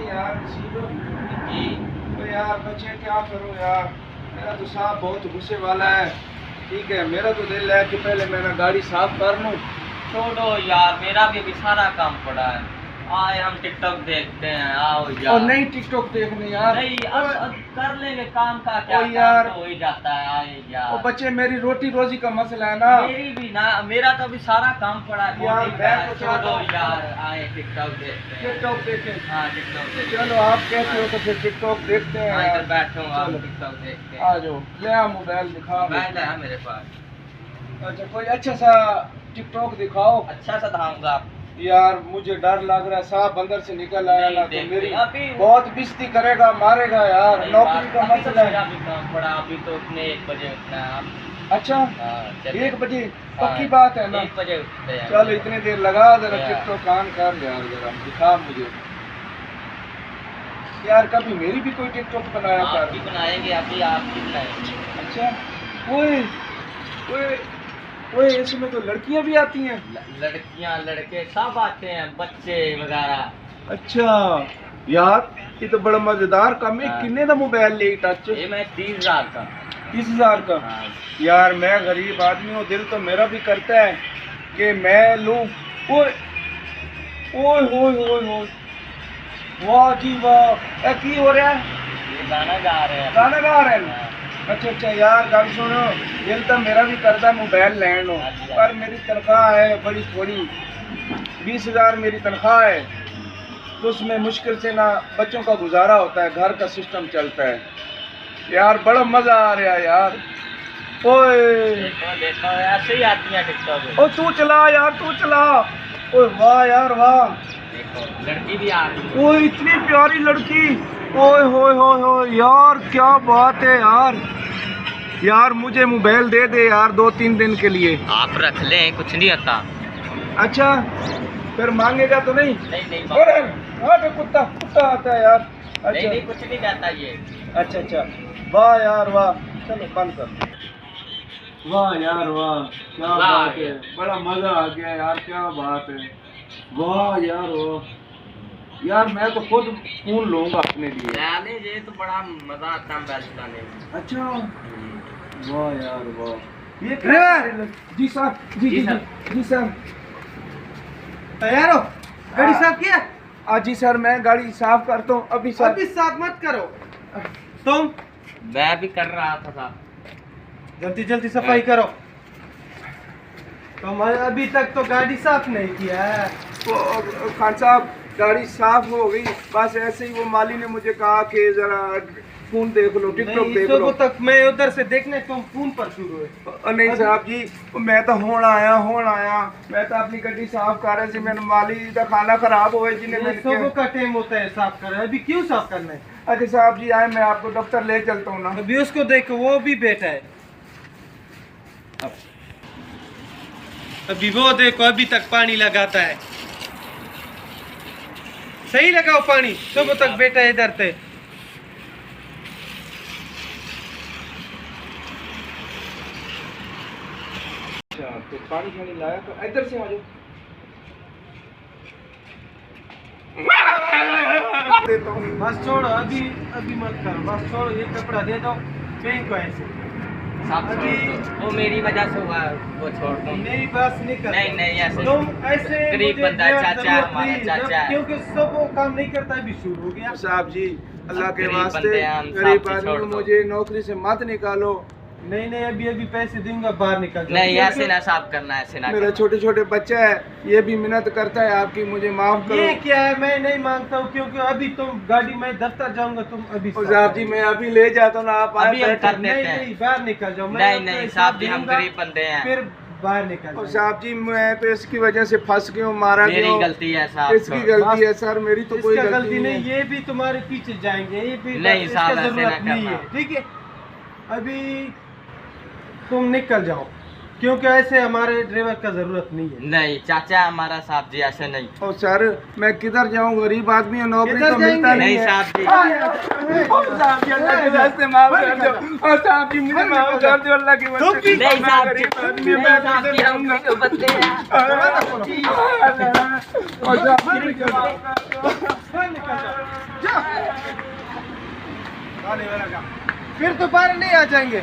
यार जी। तो यार बच्चे क्या करूं यार, मेरा तो साहब बहुत गुस्से वाला है। ठीक है, मेरा तो दिल है कि पहले मैं ना गाड़ी साफ कर लूं। छोड़ो यार, मेरा भी अभी सारा काम पड़ा है। आए हम टिकटॉक देखते हैं, आओ और यार। नहीं टिकटॉक देखने यार। नहीं, अब कर लेंगे काम का क्या, ओ काम यार। तो हो ही जाता है। आए ओ यार, बच्चे, मेरी रोटी रोजी का मसला है ना। मेरी भी ना, मेरा तो अभी सारा काम पड़ा है। यार, बहुत ही मैं है। तो चाहता छोड़ो हूं- यार, आए टिकटॉक देखते हैं। टिकटॉक देखें। हाँ, टिकटॉक देखते चलो, हैं। आप कहते हो तो फिर टिकटॉक देखते हैं हाँ, यार। इधर बैठो, आप चलो। टिकटॉक देखते आ हैं। जाओ, ले आ मोबाइल दिखा। मोबाइल है मेरे पास। अच्छा, कोई अच्छा सा टिकटॉक दिखाओ। अच्छा सा दिखाऊंगा आप। यार मुझे डर लग रहा है, साहब अंदर से निकल आया नहीं ना तो देखते, मेरी अभी बहुत बेइज्जती करेगा, मारेगा यार। नहीं, नौकरी का अभी तो मसला मेरा है। भी काम पड़ा, अभी तो उठने 1 बजे उठना है आप। अच्छा, हाँ, चलिए। 1 बजे हाँ, पक्की बात है ना? 1 बजे उठते हैं। चल इतनी देर लगा, जरा यार। टिकटॉक ऑन कर यार, जरा दिखा मुझे यार। कभी मेरी भी कोई टिकटॉक बनाया आपकी कर। बनाएंगे, अभी आपकी बनाएंगे। अच्छा, ओए ओए ओए, इसमें तो लड़कियां भी आती हैं। लड़कियां लड़के सब आते हैं, बच्चे वगैरह। अच्छा यार, ये तो बड़ा मजेदार काम है। हाँ। किन्ने दा मोबाइल ले टच? ये मैं 30,000 का। 30,000 का? हाँ। यार मैं गरीब आदमी हूँ, दिल तो मेरा भी करता है कि मैं लूं। ओए ओए ओए ओए ओए, वाह जी वाह। ए की हो रहा है? ये गाना गा रहे हैं। गाना गा रहे हैं? हाँ। अच्छा अच्छा यार, गल सुनो, दिल तो मेरा भी करता है मोबाइल लैन लो, हाँ जी, हाँ। पर मेरी तनख्वाह है बड़ी थोड़ी। 20,000 मेरी तनख्वाह है, तो उसमें मुश्किल से ना बच्चों का गुजारा होता है, घर का सिस्टम चलता है। यार बड़ा मजा आ रहा है यार। ओए देखो देखो, ऐसे ही आती है टिकटॉक। ओ, तू चला यार, तू चला। ओए वाह यार वाह। देखो, लड़की भी आ रही है। ओए इतनी प्यारी लड़की। ओए होए होए होए यार, क्या बात है यार। यार मुझे मोबाइल दे दे यार, 2-3 दिन के लिए। आप रख लें, कुछ नहीं होता। अच्छा, फिर मांगेगा तो नहीं? नहीं नहीं, अरे हट, कुत्ता कुत्ता आता है यार। नहीं अच्छा नहीं, कुछ नहीं कहता ये। अच्छा अच्छा, वाह यार वाह। चलो बंद कर। वाह यार वाह, क्या वाह बात है, यार। बड़ा मजा आ गया यार, क्या बात है। वाह यार वाह। यार मैं तो खुद फोन लूंगा अपने लिए। यानी ये तो बड़ा मजा आता है मोबाइल चलाने में। अच्छा, वाह यार वाह। ये क्या? जी साहब, जी जी जी सर। जी सर। तैयार हो? गाड़ी साफ किया? जी सर, मैं गाड़ी साफ करता हूँ अभी सर। अभी साफ मत करो तुम, मैं भी कर रहा था साहब। जल्दी जल्दी सफाई करो। तुम अभी तक तो गाड़ी साफ नहीं किया है। तो खान साहब, गाड़ी साफ हो गई, बस ऐसे ही वो माली ने मुझे कहा कि जरा फोन देख लो, टिकटॉक नहीं, देख सुबह लो। तक मैं उधर से देखने, तुम फोन पर शुरू हुए। नहीं साहब जी, मैं तो होण आया मैं तो अपनी गड्डी साफ कर रहा सी, मैंने माली का खाना खराब हुआ जिन्हें ये मैंने सुबह किया। का टाइम होता है साफ करना, अभी क्यों साफ करना है? अच्छा साहब जी, आए मैं आपको दफ्तर ले चलता हूँ ना। अभी उसको देखो, वो भी बैठा है। अभी वो देखो, अभी तक पानी लगाता है। सही लगाओ पानी, सुबह तक बैठा है इधर से। अच्छा, तो पानी शानी लाया तो इधर से आ जाओ। देता हूँ। बस छोड़ो, अभी अभी मत करो, बस छोड़ो, ये कपड़ा दे दो बैंक को ऐसे। साहब अभी- छोड़ दो। वो मेरी वजह से हुआ, वो छोड़ दो। नहीं बस नहीं कर, नहीं नहीं, ऐसे तुम ऐसे गरीब मुझे बंदा है, बेहद चाचा जरूरत हमारा नहीं, चाचा है। क्योंकि सब वो काम नहीं करता, अभी शुरू हो गया। साहब जी, अल्लाह के गरीब वास्ते, बंदे हैं हम, गरीब साहब जी, आदमी छोड़ दो। मुझे नौकरी से मत निकालो। नहीं नहीं, अभी अभी पैसे दूंगा, बाहर निकल जाओ। नहीं, ऐसे क्योंकि ना साफ करना, ऐसे ना मेरा करना। छोटे छोटे बच्चा है, ये भी मिन्नत करता है आपकी, मुझे माफ करो। ये क्या है, मैं नहीं मांगता हूँ, क्योंकि अभी तुम गाड़ी में दफ्तर जाऊंगा, तुम अभी और साहब जी, मैं अभी ले जाता हूँ ना, आप आए अभी हम बैठे। कर देते नहीं हैं। नहीं, बाहर निकल जाओ। मैं नहीं अपना नहीं हिसाब साहब जी, हम दूंगा, गरीब बंदे हैं। फिर बाहर निकल और जाओ। साहब जी, मैं तो इसकी वजह से फंस गया हूँ, मारा गया मेरी हूँ। गलती है साहब। इसकी छोड़। गलती है सर, मेरी तो कोई इसका गलती नहीं है। ये भी तुम्हारे पीछे जाएंगे, ये भी नहीं इसका साहब, ऐसे जरूरत ना नहीं है, करना। ठीक है? अभी तुम निकल जाओ, क्योंकि ऐसे हमारे ड्राइवर का जरूरत नहीं है। नहीं चाचा हमारा, साहब जी ऐसे नहीं। और सर, मैं किधर जाऊँ, गरीब आदमी हूँ, नौकरी किधर तो मिलता जाएंगे? नहीं नहीं है। साहब जी। और साहब जी, अल्लाह के वास्ते माफ कर दो। और साहब जी, मुझे माफ कर दो, अल्लाह की तुम भी- वजह नहीं साहब जी, गरीब आदमी हूँ, नहीं मैं साहब जी, हम किधर गरीब बंदे हैं। जाऊँगा? और साहब जी, मुझे माफ कर दो। बाहर निकल जाओ, जाओ। फिर दोबारा नहीं आ जाएंगे।